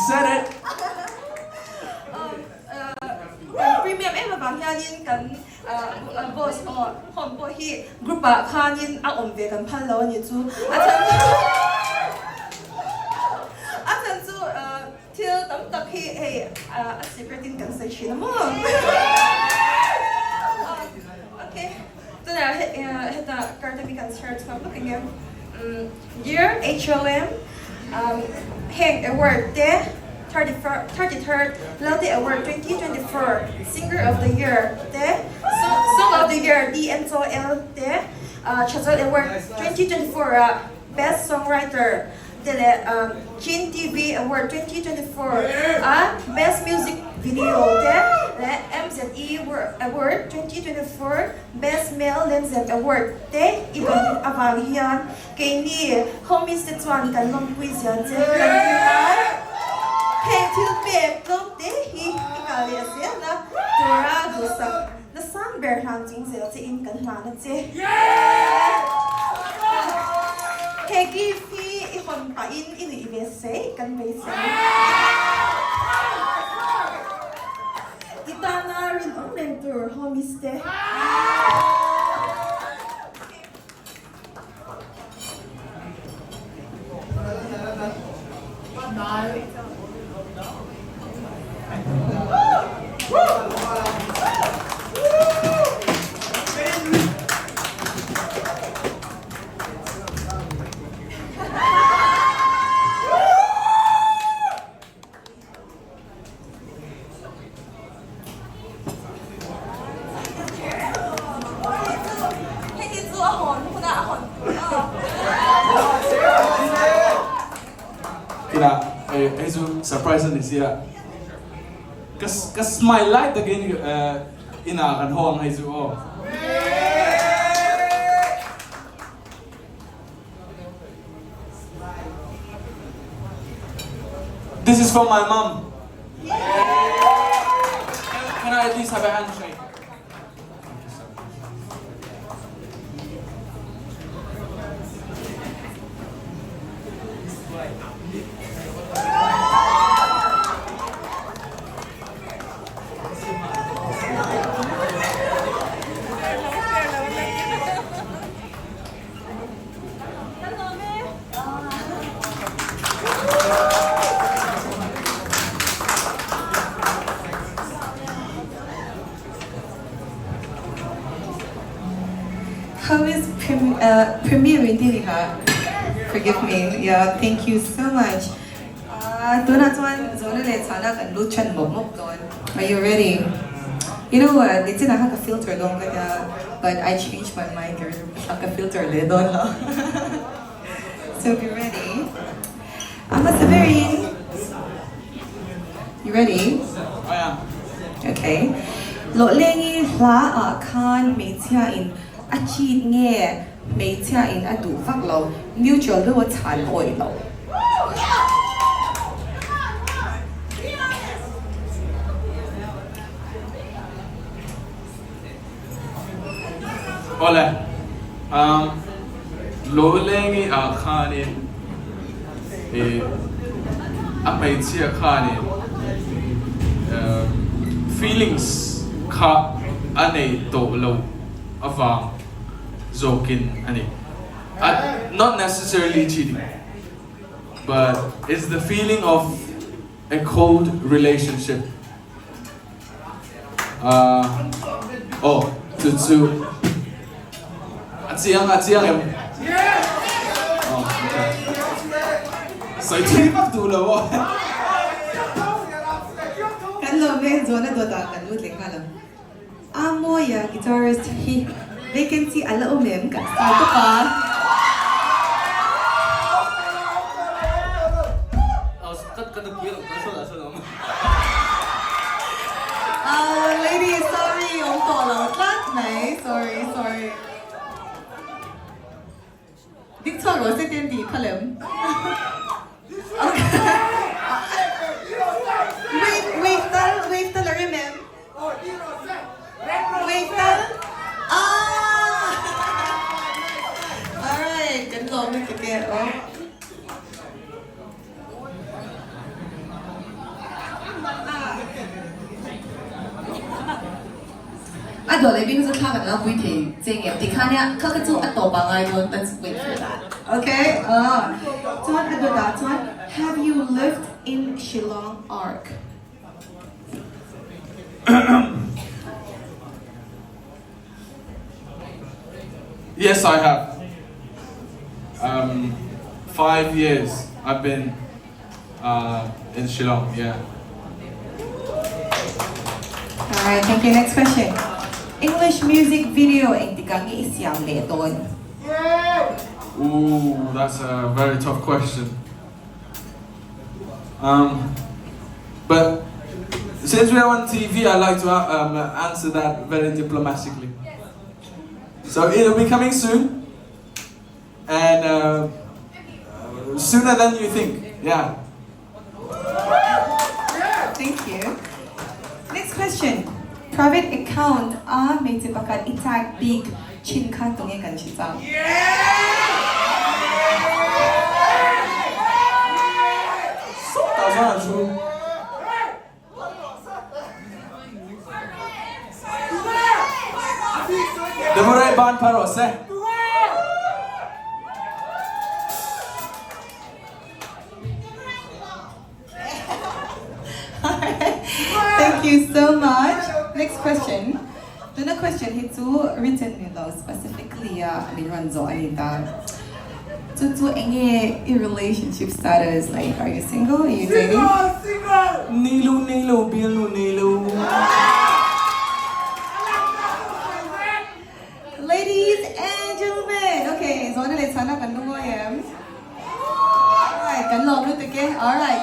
said it. Premium em bang hianin kan boss hom po hi group a khanin a om ve kan phal lo ni chu a chan chu til tam tak hi hey a secret in kan sai shin mo okay then heta karta mi kan share to looking at year H.O.M hang award there 33rd Lotte Award 2024 Singer of the Year there Song of the Year D&L there Chata Award 2024 Best Songwriter there Jin TV Award 2024 Best Music Video there MZE Award 2024 Best Male Lemzem Award there Ibang Avang Hian Kini HOM is the one kan long quiz yan Hey, till babe, look, he got it, na Dora, the sun bear hunting, the in can manage it. Hey, give he on in the USA, can be say. Itana in open door, home is there. Surprise this year. Cause my light again in a HOM hay oh. This is from my mom. Can I at least have a handshake? How is premiering dili ha? Forgive me. Yeah, thank you so much. Donat one zona le sana kan luchan mok don. Are you ready? You know what? It's in a filter long but I changed my mind. There's a filter le don la. So be ready. I'm a Severin. You ready? Oh yeah. Okay. Lo lengi hla kan metia in a cheat nghe metia in a do fuck lo mutual lo chan oi lo. Hola. Lo lengi khanin metia khanin feelings ka ane to lo avang zokin ani not necessarily cheating but it's the feeling of a cold relationship to atsiang em oh okay sai thi bắt tu lo Hello, man. Zona do da kan lut leng alam. Amo ya guitarist he vacancy ala H.O.M ka sa to pa. Lady, sorry, yung call tlat nai. Sorry. Victor was sitting di palam. Okay. Wait, remember. Wait, alright, good luck with the get đồ lấy bên khác là vui thì dễ nghiệp thì khá nhá các cái chỗ ăn tổ bằng ai luôn let's wait for that. Okay. Tuan ada Tuan. Have you lived in Shillong Arc? Yes, I have. 5 years I've been in Shillong. Yeah. Alright, thank you. Next question. English music video in Tigangi Isiang Leton. Ooh, that's a very tough question. But since we're on TV, I like to answer that very diplomatically. So it'll be coming soon, and sooner than you think. Yeah. Thank you. Next question. Private account may tibakan itag big chin ka tungin kan siya. Demurai ban paros eh. Thank you so much. Next question. The question is written specifically Ranzo Anita. To any relationship status, like are you single? Are you dating? Nilu, bilu. Ladies and gentlemen, okay, so let's sana kan Alright, kan log again. Alright.